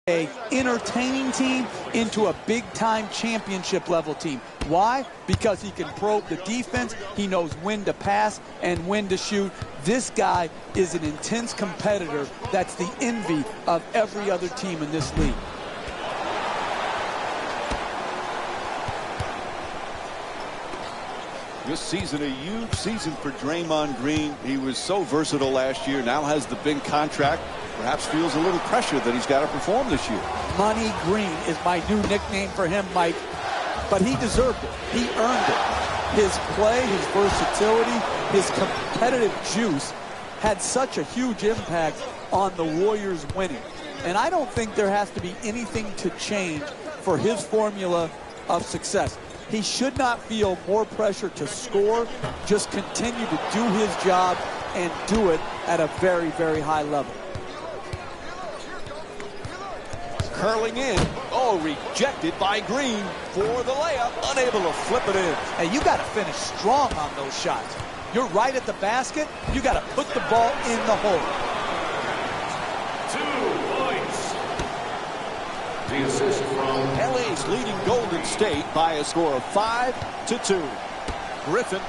a entertaining team into a big-time championship level team. Why? Because he can probe the defense, he knows when to pass and when to shoot. This guy is an intense competitor that's the envy of every other team in this league. This season, a huge season for Draymond Green. He was so versatile last year, now has the big contract. Perhaps feels a little pressure that he's got to perform this year. Money Green is my new nickname for him, Mike. But he deserved it. He earned it. His play, his versatility, his competitive juice had such a huge impact on the Warriors winning. And I don't think there has to be anything to change for his formula of success. He should not feel more pressure to score, just continue to do his job and do it at a very, very high level. Curling in. Oh, rejected by Green for the layup. Unable to flip it in. Hey, you got to finish strong on those shots. You're right at the basket. You got to put the ball in the hole. 2 points. The assist from LA's leading Golden State by a score of 5-2. Griffin.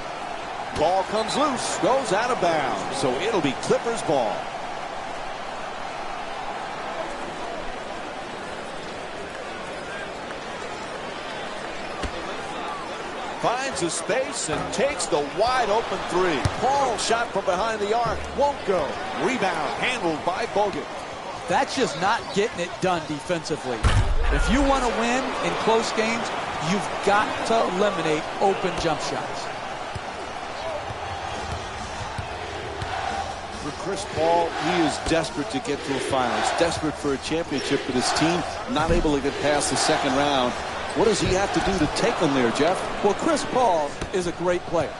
Ball comes loose. Goes out of bounds. So it'll be Clippers ball. Finds a space and takes the wide open three. Paul shot from behind the arc. Won't go. Rebound handled by Bogut. That's just not getting it done defensively. If you want to win in close games, you've got to eliminate open jump shots. For Chris Paul, he is desperate to get to a finals. Desperate for a championship, but his team not able to get past the second round. What does he have to do to take them there, Jeff? Well, Chris Paul is a great player.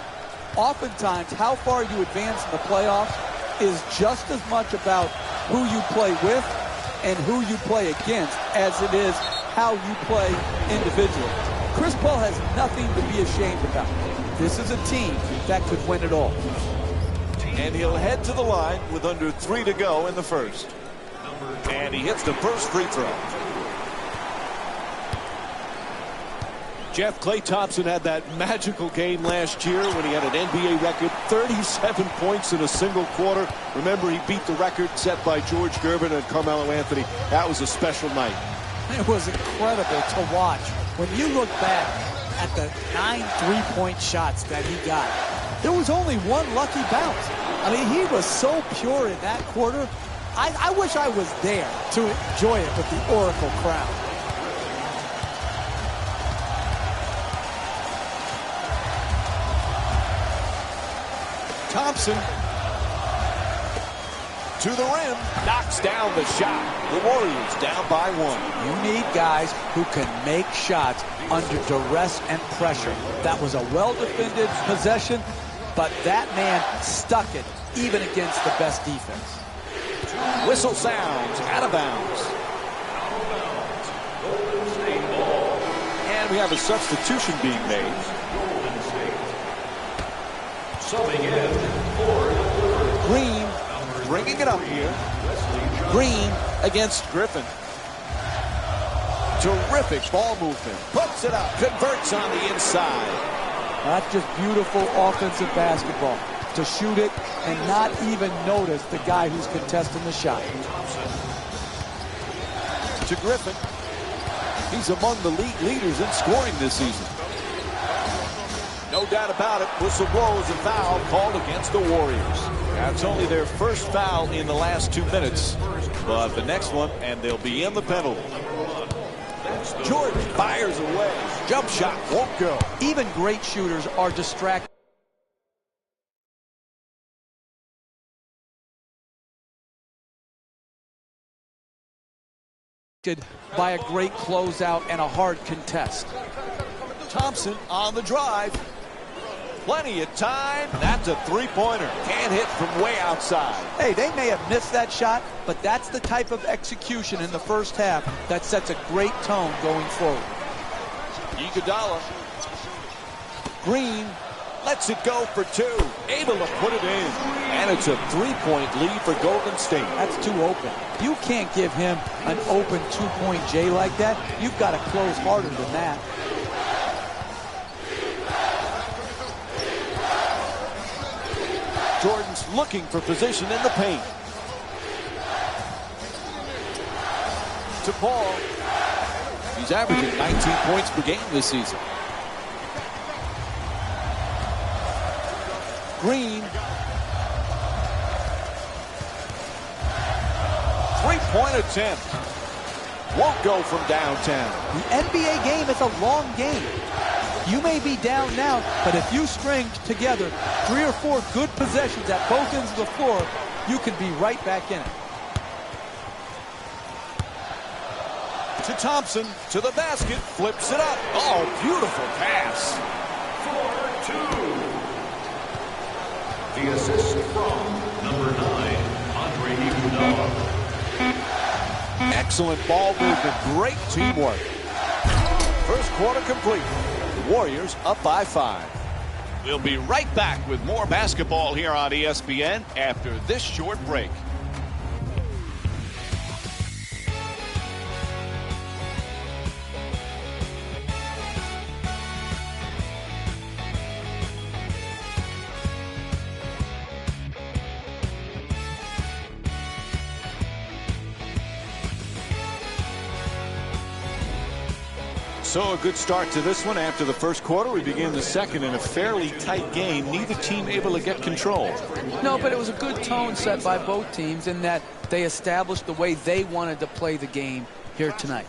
Oftentimes, how far you advance in the playoffs is just as much about who you play with and who you play against as it is how you play individually. Chris Paul has nothing to be ashamed about. This is a team that could win it all. And he'll head to the line with under 3 to go in the first. And he hits the first free throw. Jeff, Klay Thompson had that magical game last year when he had an NBA record, 37 points in a single quarter. Remember, he beat the record set by George Gervin and Carmelo Anthony. That was a special night. It was incredible to watch. When you look back at the 9 3-point shots that he got, there was only one lucky bounce. I mean, he was so pure in that quarter. I wish I was there to enjoy it with the Oracle crowd. Thompson to the rim, knocks down the shot. The Warriors down by 1. You need guys who can make shots under duress and pressure. That was a well-defended possession, but that man stuck it even against the best defense. Whistle sounds, out of bounds. And we have a substitution being made. subbing in for Green bringing it up here. Green against Griffin. Terrific ball movement. Puts it up. Converts on the inside. That's just beautiful offensive basketball. To shoot it and not even notice the guy who's contesting the shot. To Griffin. He's among the league leaders in scoring this season. No doubt about it. Whistle blows, a foul called against the Warriors. That's only their first foul in the last 2 minutes. But the next one, and they'll be in the penalty. Jordan fires away. Jump shot won't go. Even great shooters are distracted by a great closeout and a hard contest. Thompson on the drive. Plenty of time. That's a three-pointer. Can't hit from way outside. Hey, they may have missed that shot, but that's the type of execution in the first half that sets a great tone going forward. Iguodala. Green Lets it go for two. Able to put it in. And it's a 3-point lead for Golden State. That's too open. You can't give him an open 2-point J like that. You've got to close harder than that. Jordan's looking for position in the paint. To Paul. He's averaging 19 points per game this season. Green. Three-point attempt. Won't go from downtown. The NBA game is a long game. You may be down now, but if you string together 3 or 4 good possessions at both ends of the floor, you can be right back in it. To Thompson, to the basket, flips it up. Oh, beautiful pass. For 2. The assist from number 9, Andre Iguodala. Excellent ball movement, great teamwork. First quarter complete. The Warriors up by 5. We'll be right back with more basketball here on ESPN after this short break. So a good start to this one. After the first quarter, we begin the second in a fairly tight game. Neither team able to get control. No, but it was a good tone set by both teams in that they established the way they wanted to play the game here tonight.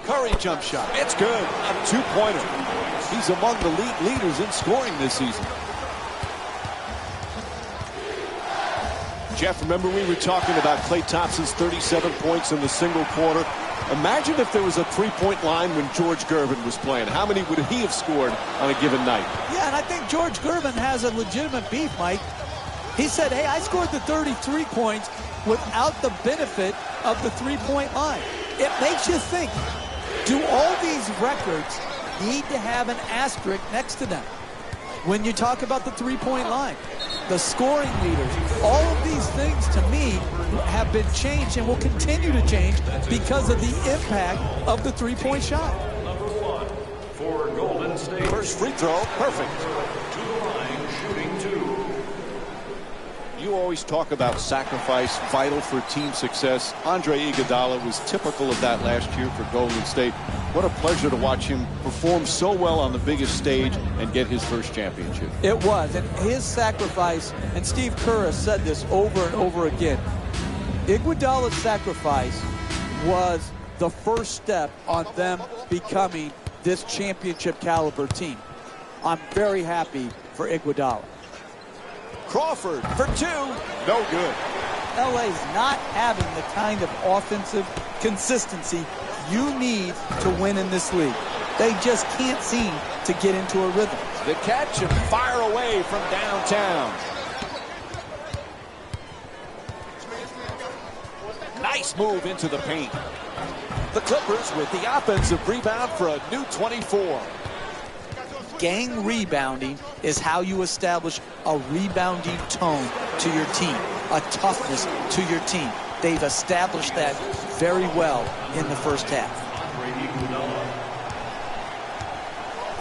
Curry jump shot. It's good. A 2-pointer. He's among the league leaders in scoring this season. Jeff, remember we were talking about Klay Thompson's 37 points in the single quarter. Imagine if there was a 3-point line when George Gervin was playing. How many would he have scored on a given night? Yeah, and I think George Gervin has a legitimate beef, Mike. He said, hey, I scored the 33 points without the benefit of the 3-point line. It makes you think, do all these records need to have an asterisk next to them? When you talk about the 3-point line, the scoring leaders, all of these things to me have been changed and will continue to change because of the impact of the 3-point shot. Number 1 for Golden State. First free throw, perfect. To the line, shooting 2. You always talk about sacrifice, vital for team success. Andre Iguodala was typical of that last year for Golden State. What a pleasure to watch him perform so well on the biggest stage and get his first championship. It was, and his sacrifice, and Steve Kerr has said this over and over again, Iguodala's sacrifice was the first step on them becoming this championship caliber team. I'm very happy for Iguodala. Crawford for 2. No good. LA's not having the kind of offensive consistency you need to win in this league. They just can't seem to get into a rhythm. The catch and fire away from downtown. Nice move into the paint. The Clippers with the offensive rebound for a new 24. Gang rebounding is how you establish a rebounding tone to your team, a toughness to your team. They've established that very well in the first half.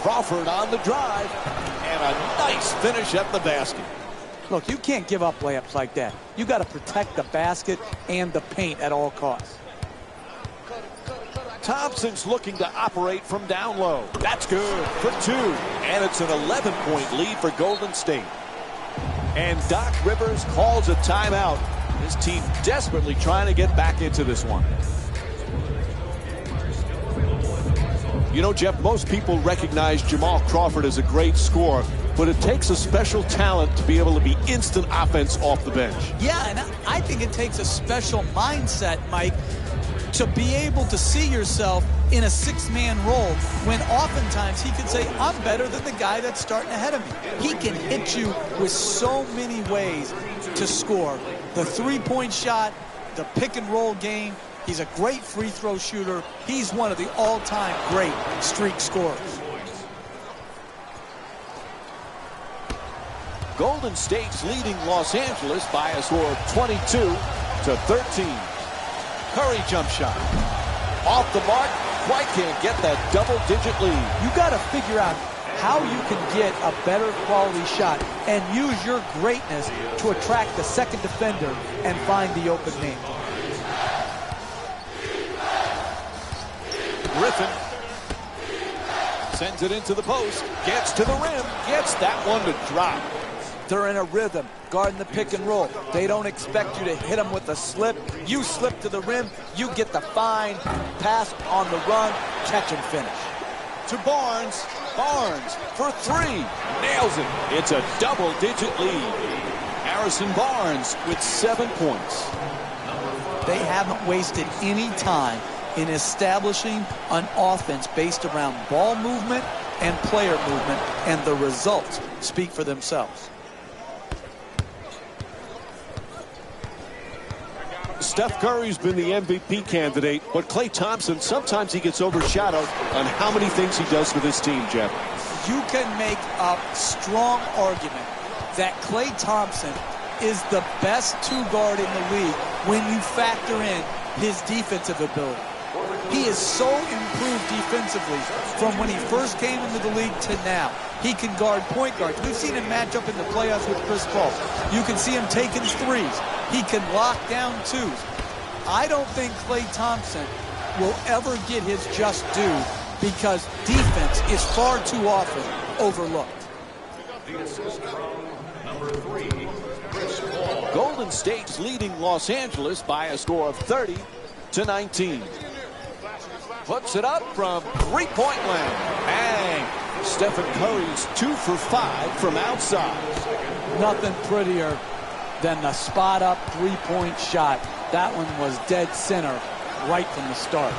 Crawford on the drive, and a nice finish at the basket. Look, you can't give up layups like that. You got to protect the basket and the paint at all costs. Thompson's looking to operate from down low. That's good for 2. And it's an 11-point lead for Golden State. And Doc Rivers calls a timeout. His team desperately trying to get back into this one. You know, Jeff, most people recognize Jamal Crawford as a great scorer, but it takes a special talent to be able to be instant offense off the bench. Yeah, and I think it takes a special mindset, Mike, to be able to see yourself in a 6-man role when oftentimes he could say, I'm better than the guy that's starting ahead of me. He can hit you with so many ways to score. The 3-point shot, the pick-and-roll game. He's a great free throw shooter. He's one of the all-time great streak scorers. Golden State's leading Los Angeles by a score of 22-13. Curry jump shot. Off the mark. Quite can't get that double-digit lead. You got to figure out how you can get a better quality shot and use your greatness to attract the second defender and find the open man. Griffin sends it into the post, gets to the rim, gets that one to drop. They're in a rhythm, guarding the pick and roll. They don't expect you to hit them with a slip. You slip to the rim, you get the fine pass on the run, catch and finish. To Barnes. Barnes for three. Nails it. It's a double-digit lead. Harrison Barnes with 7 points. They haven't wasted any time in establishing an offense based around ball movement and player movement, and the results speak for themselves. Steph Curry's been the MVP candidate, but Klay Thompson, sometimes he gets overshadowed on how many things he does for this team, Jeff. You can make a strong argument that Klay Thompson is the best two-guard in the league when you factor in his defensive ability. He is so improved defensively from when he first came into the league to now. He can guard point guards. We've seen him match up in the playoffs with Chris Paul. You can see him taking threes. He can lock down twos. I don't think Klay Thompson will ever get his just due because defense is far too often overlooked. The assist from number 3, Chris Paul. Golden State's leading Los Angeles by a score of 30-19. Puts it up from three-point land. Bang! Stephen Curry's 2 for 5 from outside. Nothing prettier than the spot-up three-point shot. That one was dead center right from the start.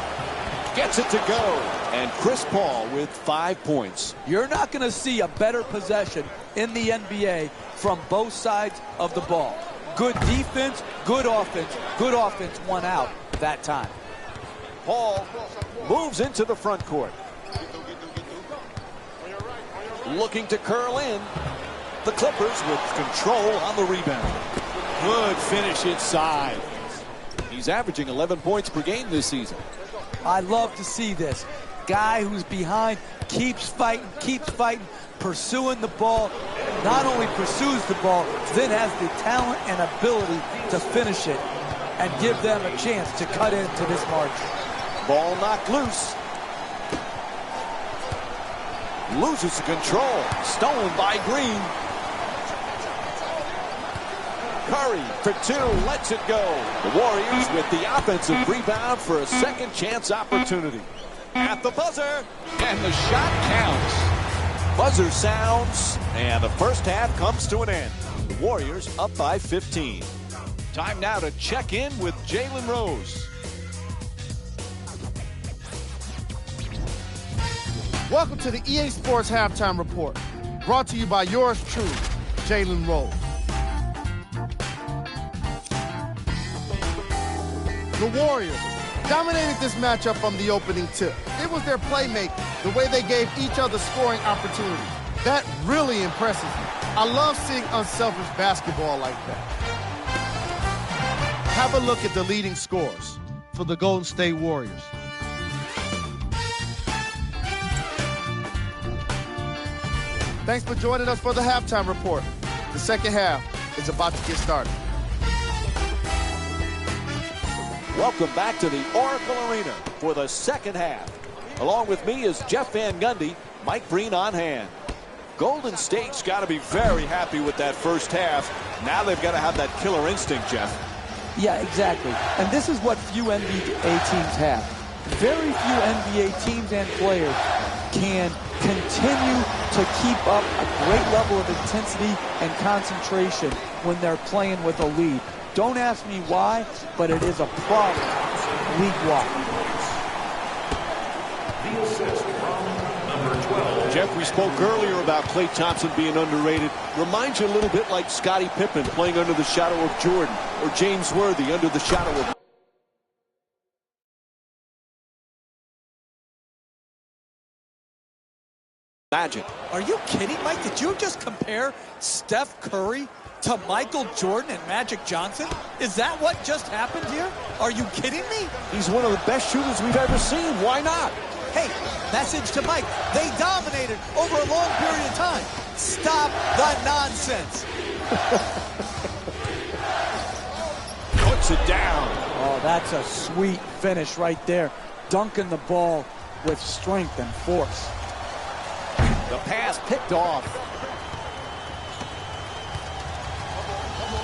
Gets it to go. And Chris Paul with 5 points. You're not going to see a better possession in the NBA from both sides of the ball. Good defense, good offense won out that time. Paul moves into the front court. Looking to curl in. The Clippers with control on the rebound. Good finish inside. He's averaging 11 points per game this season. I love to see this. Guy who's behind keeps fighting, pursuing the ball. Not only pursues the ball, then has the talent and ability to finish it and give them a chance to cut into this margin. Ball knocked loose. Loses control. Stolen by Green. Curry for 2, lets it go. The Warriors with the offensive rebound for a second chance opportunity. At the buzzer, and the shot counts. Buzzer sounds, and the first half comes to an end. The Warriors up by 15. Time now to check in with Jalen Rose. Welcome to the EA Sports Halftime Report, brought to you by yours truly, Jalen Rose. The Warriors dominated this matchup from the opening tip. It was their playmaking, the way they gave each other scoring opportunities. That really impresses me. I love seeing unselfish basketball like that. Have a look at the leading scores for the Golden State Warriors. Thanks for joining us for the Halftime Report. The second half is about to get started. Welcome back to the Oracle Arena for the second half. Along with me is Jeff Van Gundy, Mike Breen on hand. Golden State's got to be very happy with that first half. Now they've got to have that killer instinct, Jeff. Yeah, exactly. And this is what few NBA teams have. Very few NBA teams and players can continue to keep up a great level of intensity and concentration when they're playing with a lead. Don't ask me why, but it is a problem league-wide. The assist from number 12. Jeff, we spoke earlier about Klay Thompson being underrated. Reminds you a little bit like Scottie Pippen playing under the shadow of Jordan, or James Worthy under the shadow of Magic. Are you kidding, Mike? Did you just compare Steph Curry to Michael Jordan and Magic Johnson? Is that what just happened here? Are you kidding me? He's one of the best shooters we've ever seen. Why not? Hey, message to Mike. They dominated over a long period of time. Stop the nonsense. Puts it down. Oh, that's a sweet finish right there. Dunking the ball with strength and force. The pass picked off.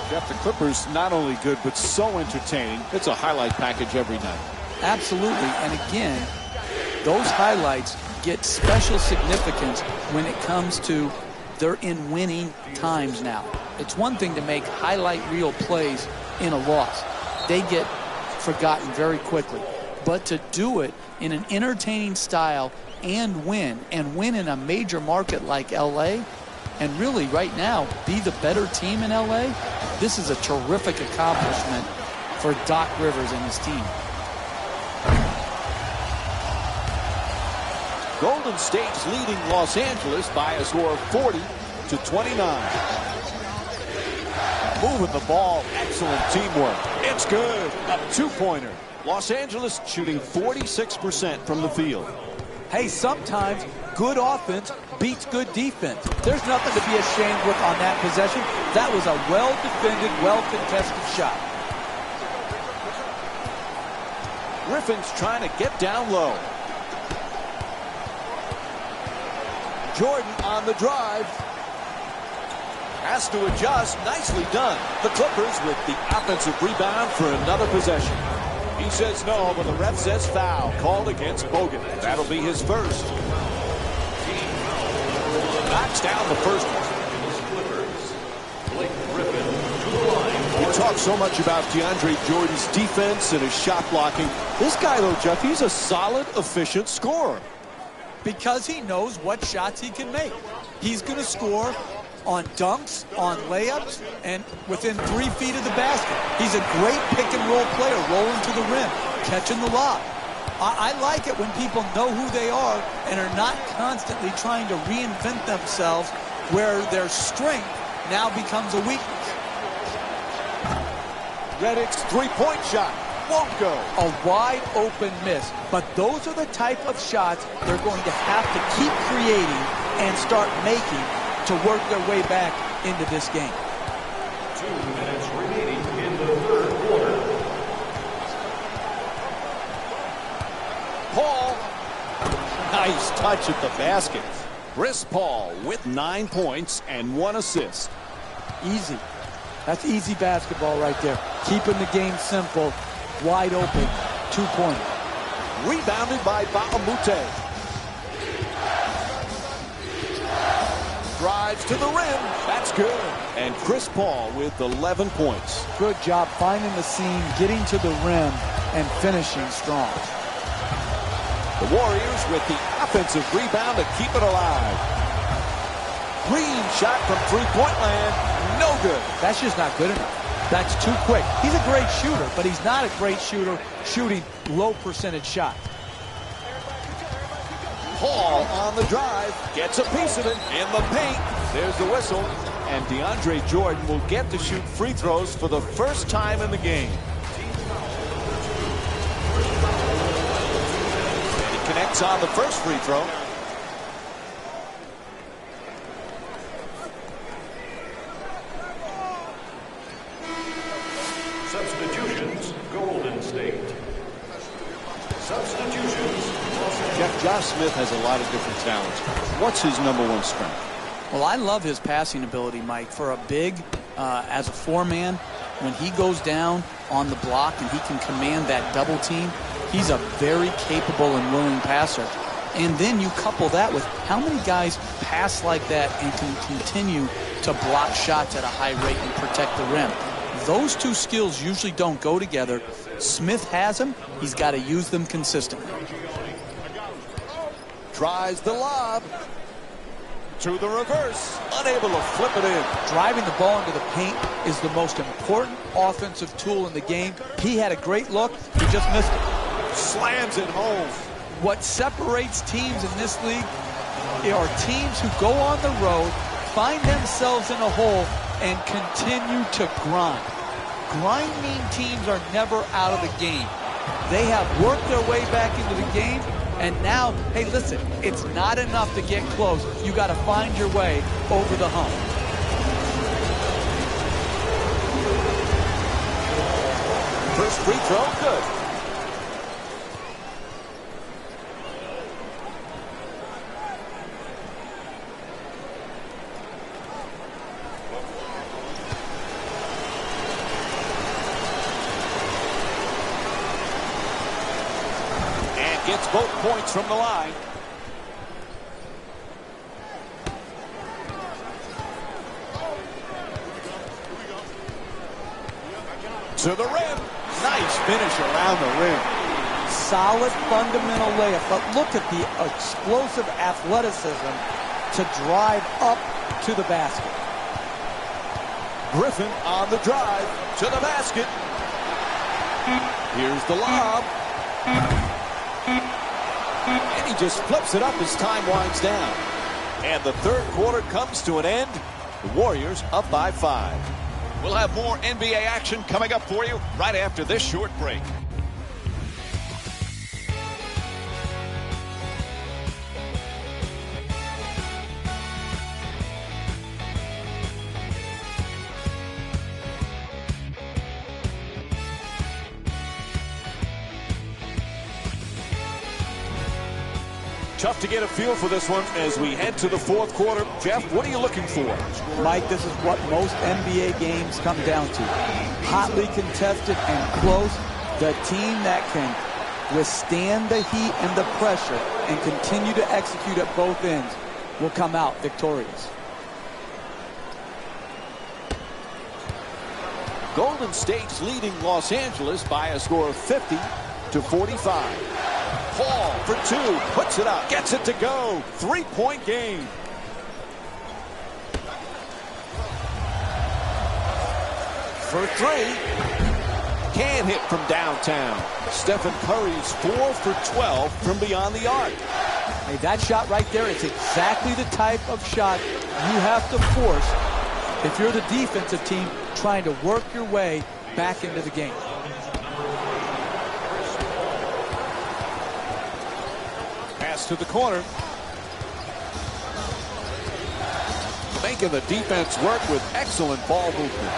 Jeff, the Clippers not only good, but so entertaining. It's a highlight package every night. Absolutely. And again, those highlights get special significance when it comes to they're in winning times now. It's one thing to make highlight reel plays in a loss. They get forgotten very quickly. But to do it in an entertaining style and win in a major market like LA, and really right now be the better team in LA, this is a terrific accomplishment for Doc Rivers and his team. Golden State's leading Los Angeles by a score of 40-29. Moving the ball, excellent teamwork. It's good. A two-pointer. Los Angeles shooting 46% from the field. Hey, sometimes good offense beats good defense. There's nothing to be ashamed with on that possession. That was a well-defended, well-contested shot. Griffin's trying to get down low. Jordan on the drive. Has to adjust. Nicely done. The Clippers with the offensive rebound for another possession. He says no, but the ref says foul. Called against Bogut. That'll be his first. Knocks down the first one. We talk so much about DeAndre Jordan's defense and his shot blocking. This guy, though, Jeff, he's a solid, efficient scorer. Because he knows what shots he can make. He's going to score on dunks, on layups, and within 3 feet of the basket. He's a great pick-and-roll player, rolling to the rim, catching the lob. I like it when people know who they are and are not constantly trying to reinvent themselves where their strength now becomes a weakness. Redick's three-point shot won't go. A wide open miss. But those are the type of shots they're going to have to keep creating and start making to work their way back into this game. 2 minutes remaining in the third quarter. Paul. Nice touch at the basket. Chris Paul with 9 points and 1 assist. Easy. That's easy basketball right there. Keeping the game simple, wide open, 2-pointer. Rebounded by Baamute. Drives to the rim. That's good. And Chris Paul with 11 points. Good job finding the seam, getting to the rim, and finishing strong. The Warriors with the offensive rebound to keep it alive. Green shot from three-point land. No good. That's just not good enough. That's too quick. He's a great shooter, but he's not a great shooter shooting low percentage shots. Paul on the drive. Gets a piece of it in the paint. There's the whistle. And DeAndre Jordan will get to shoot free throws for the first time in the game. And he connects on the first free throw. Substitutions, Golden State. Substitutions, Jeff, Josh Smith has a lot of different talents. What's his #1 strength? Well, I love his passing ability, Mike. For a big, as a four-man, when he goes down on the block and he can command that double team, he's a very capable and willing passer. And then you couple that with how many guys pass like that and can continue to block shots at a high rate and protect the rim. Those two skills usually don't go together. Smith has them. He's got to use them consistently. Tries the lob. To the reverse. Unable to flip it in. Driving the ball into the paint is the most important offensive tool in the game. He had a great look. He just missed it. Slams it home. What separates teams in this league are teams who go on the road, find themselves in a hole, and continue to grind. Grinding teams are never out of the game. They have worked their way back into the game, and now, hey, listen, it's not enough to get close. You got to find your way over the hump. First free throw, good. And gets both points from the line. To the rim. Nice finish around the rim. Solid fundamental layup, but look at the explosive athleticism to drive up to the basket. Griffin on the drive to the basket. Here's the lob. And he just flips it up as time winds down. And the third quarter comes to an end. The Warriors up by 5. We'll have more NBA action coming up for you right after this short break. Tough to get a feel for this one as we head to the fourth quarter. Jeff, what are you looking for? Mike, this is what most NBA games come down to. Hotly contested and close. The team that can withstand the heat and the pressure and continue to execute at both ends will come out victorious. Golden State's leading Los Angeles by a score of 50-45. Paul for two, puts it up, gets it to go. 3-point game. For three, can't hit from downtown. Stephen Curry's 4 for 12 from beyond the arc. Hey, that shot right there is exactly the type of shot you have to force if you're the defensive team trying to work your way back into the game. Pass to the corner. Making the defense work with excellent ball movement.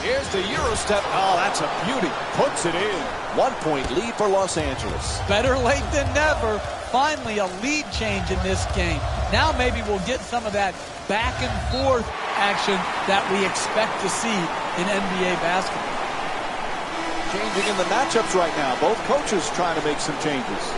Here's the Euro step. Oh, that's a beauty. Puts it in. 1-point lead for Los Angeles. Better late than never. Finally, a lead change in this game. Now maybe we'll get some of that back and forth action that we expect to see in NBA basketball. Changing in the matchups right now. Both coaches trying to make some changes.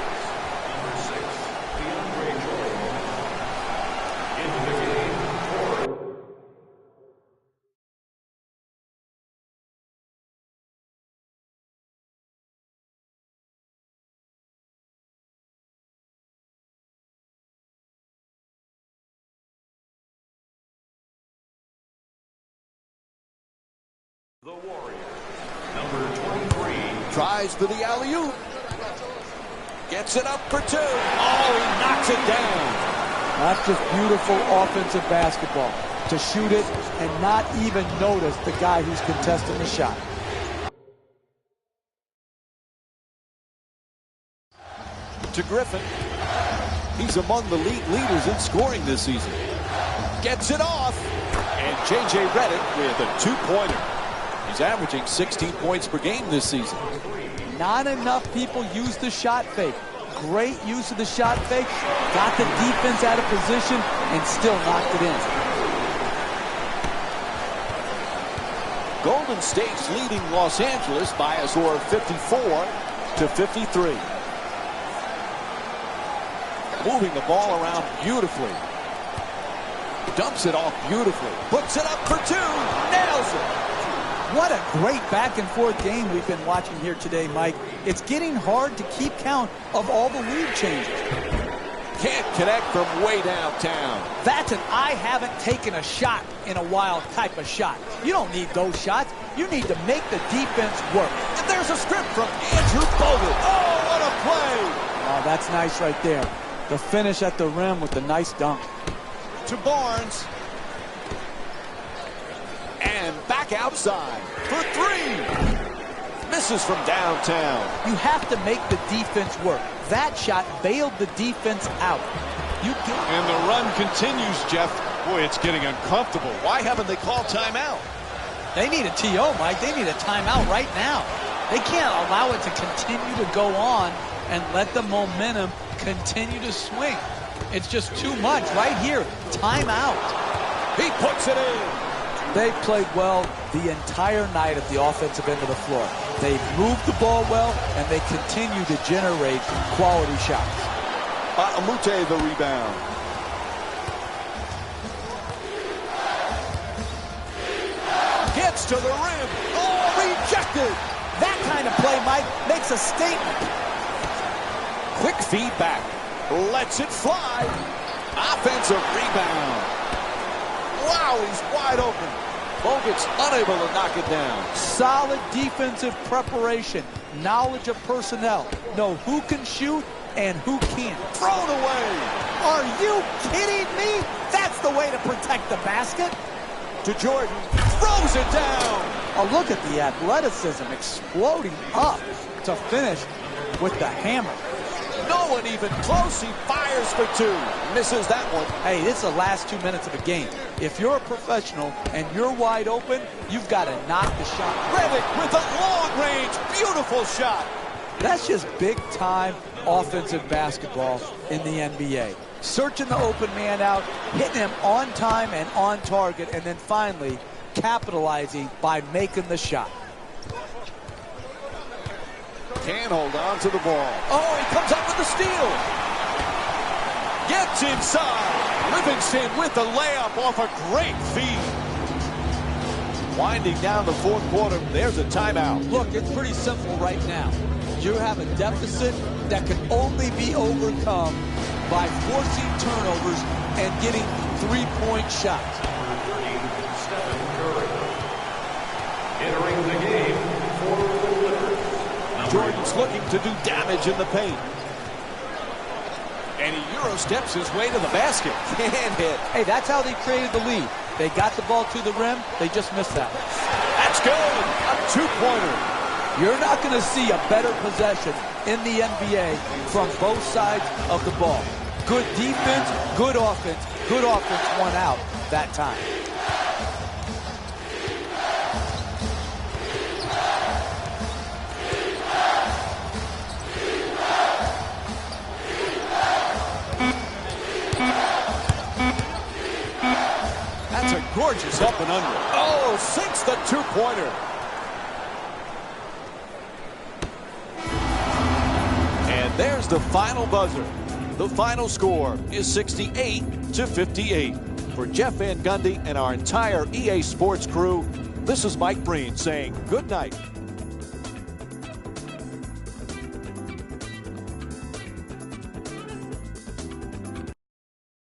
The Warriors, number 23. Tries for the alley-oop. Gets it up for two. Oh, he knocks it down. That's just beautiful offensive basketball. To shoot it and not even notice the guy who's contesting the shot. To Griffin. He's among the league leaders in scoring this season. Gets it off. And J.J. Redick with a 2-pointer. He's averaging 16 points per game this season. Not enough people use the shot fake. Great use of the shot fake. Got the defense out of position and still knocked it in. Golden State's leading Los Angeles by a score of 54-53. Moving the ball around beautifully. Dumps it off beautifully. Puts it up for two. Nails it. What a great back-and-forth game we've been watching here today, Mike. It's getting hard to keep count of all the lead changes. Can't connect from way downtown. That's an I haven't taken a shot in a while type of shot. You don't need those shots. You need to make the defense work. And there's a strip from Andrew Bogut. Oh, what a play. Oh, that's nice right there. The finish at the rim with the nice dunk. To Barnes. And back outside for three. Misses from downtown. You have to make the defense work. That shot bailed the defense out. And the run continues, Jeff. Boy, it's getting uncomfortable. Why haven't they called timeout? They need a TO, Mike. They need a timeout right now. They can't allow it to continue to go on and let the momentum continue to swing. It's just too much right here. Timeout. He puts it in. They played well the entire night at the offensive end of the floor. They've moved the ball well, and they continue to generate quality shots. Amute the rebound. Gets to the rim. Oh, rejected. That kind of play, Mike, makes a statement. Quick feedback. Lets it fly. Offensive rebound. Wow, he's wide open. Bogut's unable to knock it down. Solid defensive preparation. Knowledge of personnel. Know who can shoot and who can't. Thrown away. Are you kidding me? That's the way to protect the basket. To Jordan. Throws it down. Oh, look at the athleticism exploding up to finish with the hammer. No one even close. He fires for two. Misses that one. Hey, it's the last 2 minutes of a game. If you're a professional and you're wide open, you've got to knock the shot. Redick with a long-range, beautiful shot. That's just big-time offensive basketball in the NBA. Searching the open man out, hitting him on time and on target, and then finally capitalizing by making the shot. Can hold on to the ball. Oh, he comes up with the steal. Gets inside. Livingston with the layup off a great feed. Winding down the fourth quarter, there's a timeout. Look, it's pretty simple right now. You have a deficit that can only be overcome by forcing turnovers and getting three-point shots. Entering the game for the Clippers. Jordan's looking to do damage in the paint. And he Euro steps his way to the basket. Can't hit. Hey, that's how they created the lead. They got the ball to the rim. They just missed that. That's good. A two-pointer. You're not going to see a better possession in the NBA from both sides of the ball. Good defense, good offense. Good offense won out that time. That's a gorgeous up and under. Oh, sinks the two-pointer. And there's the final buzzer. The final score is 68-58. For Jeff Van Gundy and our entire EA Sports crew, this is Mike Breen saying good night